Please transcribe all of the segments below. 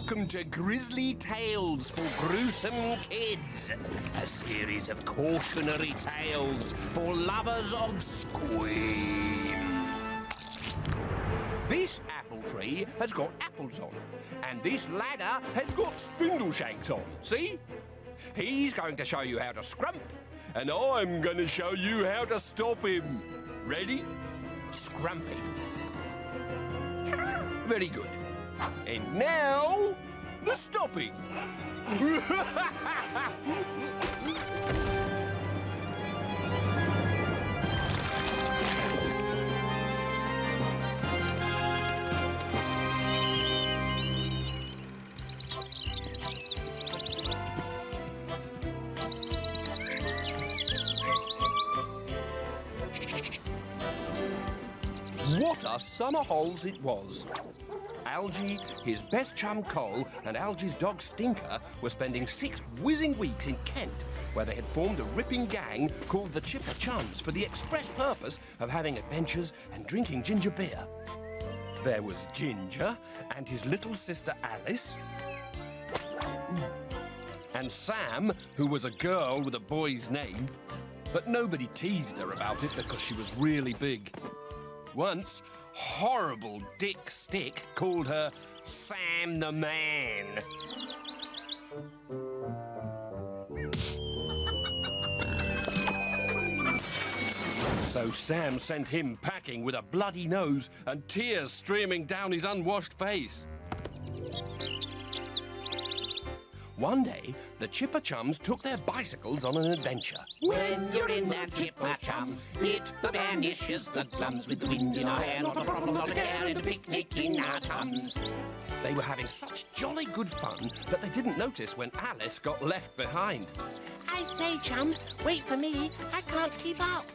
welcome to Grizzly Tales for Gruesome Kids, a series of cautionary tales for lovers of scream. This apple tree has got apples on, and this ladder has got spindle shanks on, see? He's going to show you how to scrump, and I'm going to show you how to stop him. Ready? Scrumping. Very good. And now, the stopping. What a summer holes it was. Algie, his best chum Cole, and Algie's dog Stinker were spending 6 whizzing weeks in Kent, where they had formed a ripping gang called the Chums for the express purpose of having adventures and drinking ginger beer. There was Ginger and his little sister Alice, and Sam, who was a girl with a boy's name, but nobody teased her about it because she was really big. Once, horrible Dick Stick called her Sam the Man. So Sam sent him packing with a bloody nose and tears streaming down his unwashed face. One day, the Chums took their bicycles on an adventure. When you're in that Chums, hit the vanishes the glums with the wind in our hair, not a problem, not a care, in a picnic in our Chums. They were having such jolly good fun that they didn't notice when Alice got left behind. I say, Chums, wait for me. I can't keep up.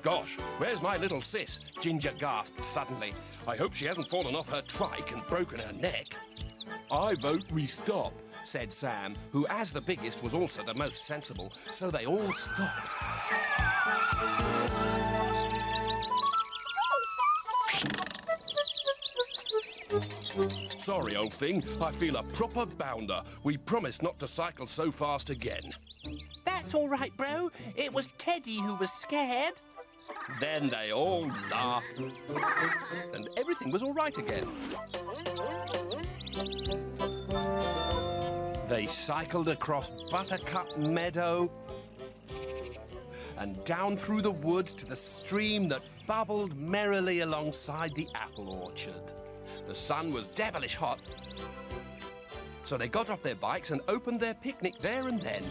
Gosh, where's my little sis? Ginger gasped suddenly. I hope she hasn't fallen off her trike and broken her neck. I vote we stop, said Sam, who, as the biggest, was also the most sensible, so they all stopped. Sorry, old thing, I feel a proper bounder. We promised not to cycle so fast again. That's all right, bro. It was Teddy who was scared. Then they all laughed, and everything was all right again. They cycled across Buttercup Meadow and down through the wood to the stream that bubbled merrily alongside the apple orchard. The sun was devilish hot, so they got off their bikes and opened their picnic there and then.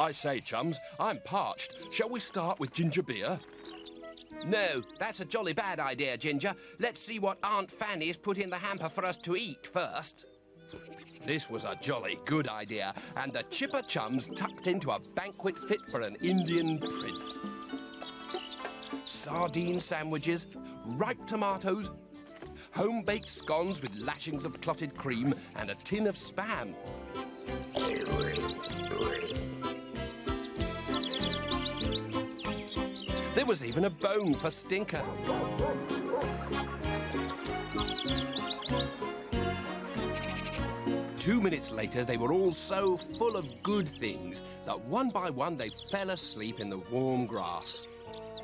I say, chums, I'm parched. Shall we start with ginger beer? No, that's a jolly bad idea, Ginger. Let's see what Aunt Fanny's put in the hamper for us to eat first. This was a jolly good idea, and the Chums tucked into a banquet fit for an Indian prince. Sardine sandwiches, ripe tomatoes, home-baked scones with lashings of clotted cream, and a tin of Spam. There was even a bone for Stinker. Two minutes later, they were all so full of good things that one by one they fell asleep in the warm grass.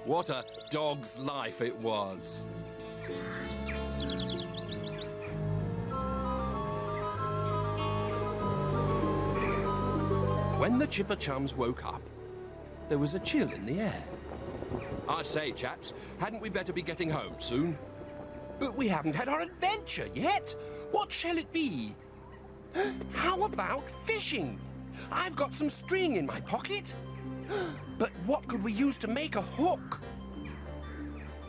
What a dog's life it was. When the Chums woke up, there was a chill in the air. I say, chaps, hadn't we better be getting home soon? But we haven't had our adventure yet. What shall it be? How about fishing? I've got some string in my pocket. But what could we use to make a hook?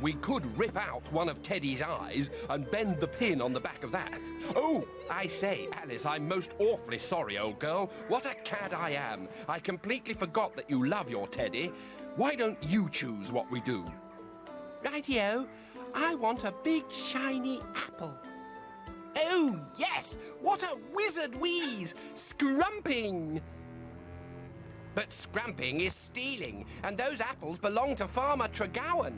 We could rip out one of Teddy's eyes and bend the pin on the back of that. Oh, I say, Alice, I'm most awfully sorry, old girl. What a cad I am. I completely forgot that you love your Teddy. Why don't you choose what we do? Rightio. I want a big, shiny apple. Oh, yes! What a wizard wheeze! Scrumping! But scrumping is stealing, and those apples belong to Farmer Tregowan.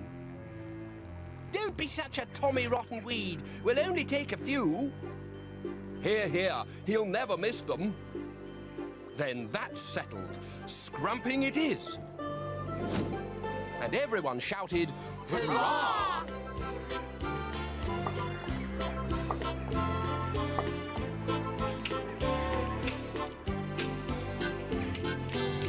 Don't be such a Tommy Rotten weed. We'll only take a few. Here, here. He'll never miss them. Then that's settled. Scrumping it is. And everyone shouted, "Hurrah!"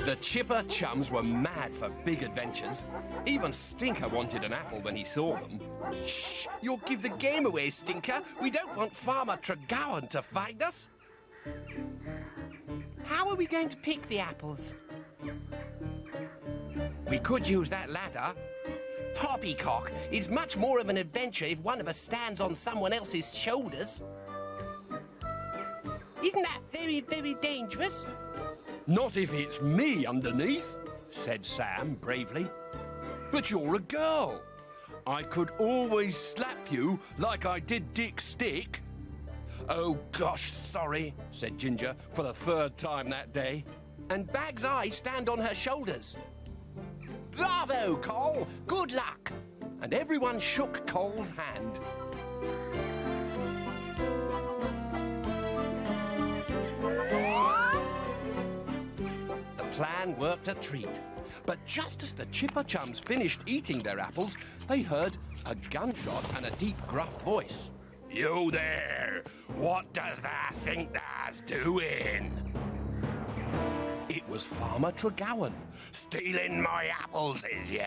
The chipper chums were mad for big adventures. Even Stinker wanted an apple when he saw them. Shh! You'll give the game away, Stinker. We don't want Farmer Tregowan to find us. How are we going to pick the apples? We could use that ladder. Poppycock, it's much more of an adventure if one of us stands on someone else's shoulders. Isn't that very, very dangerous? Not if it's me underneath, said Sam bravely. But you're a girl. I could always slap you like I did Dick Stick. Oh, gosh, sorry, said Ginger for the third time that day. And Bag's eyes stand on her shoulders. Bravo, Cole! Good luck! And everyone shook Cole's hand. The plan worked a treat. But just as the chipper chums finished eating their apples, they heard a gunshot and a deep, gruff voice. You there! What does thou think thou's doing? It was Farmer Tregowan. Stealing my apples, is ya?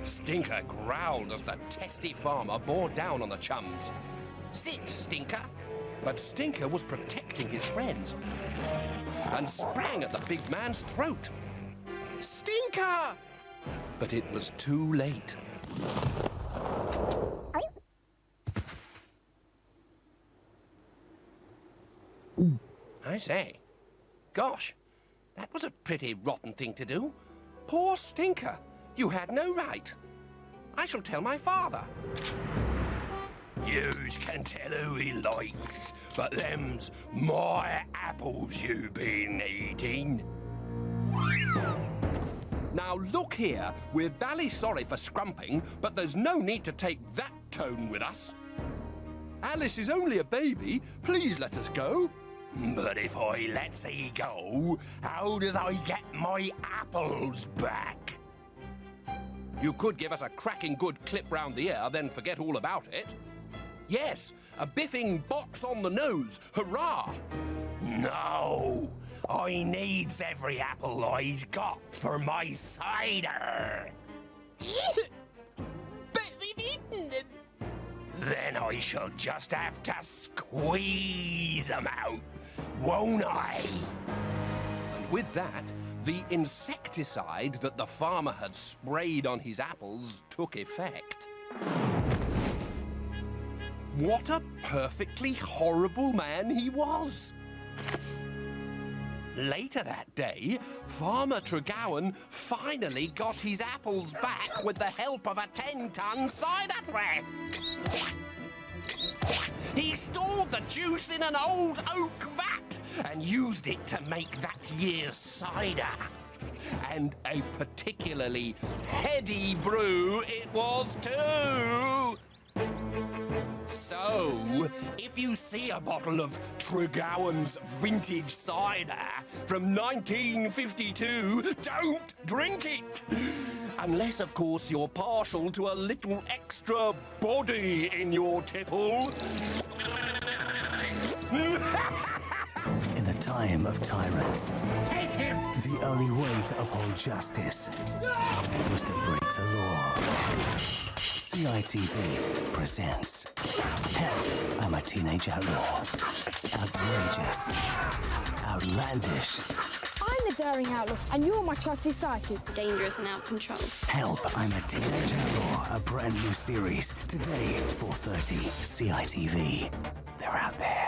Stinker growled as the testy farmer bore down on the chums. Sit, Stinker! But Stinker was protecting his friends and sprang at the big man's throat. Stinker! But it was too late. I say, gosh, that was a pretty rotten thing to do. Poor Stinker, you had no right. I shall tell my father. Yous can tell who he likes, but them's my apples you been eating. Now look here, we're bally sorry for Scrumping, but there's no need to take that tone with us. Alice is only a baby, please let us go. But if I lets he go, how does I get my apples back? You could give us a cracking good clip round the ear, then forget all about it. Yes, a biffing box on the nose, hurrah! No, I needs every apple I's got for my cider. But we've eaten them. Then I shall just have to squeeze 'em out, won't I? And with that, the insecticide that the farmer had sprayed on his apples took effect. What a perfectly horrible man he was! Later that day, Farmer Tregowan finally got his apples back with the help of a 10-ton cider press. He stored the juice in an old oak vat and used it to make that year's cider. And a particularly heady brew it was too. So, if you see a bottle of Tregowan's vintage cider from 1952, don't drink it! Unless, of course, you're partial to a little extra body in your tipple. In a time of tyrants, Take him! the only way to uphold justice was to break the law. CITV presents Help, I'm a Teenage Outlaw. Outrageous. Outlandish. I'm the daring outlaw, and you're my trusty sidekick. Dangerous and out of control. Help, I'm a Teenage Outlaw. A brand new series. Today, 4:30, CITV. They're out there.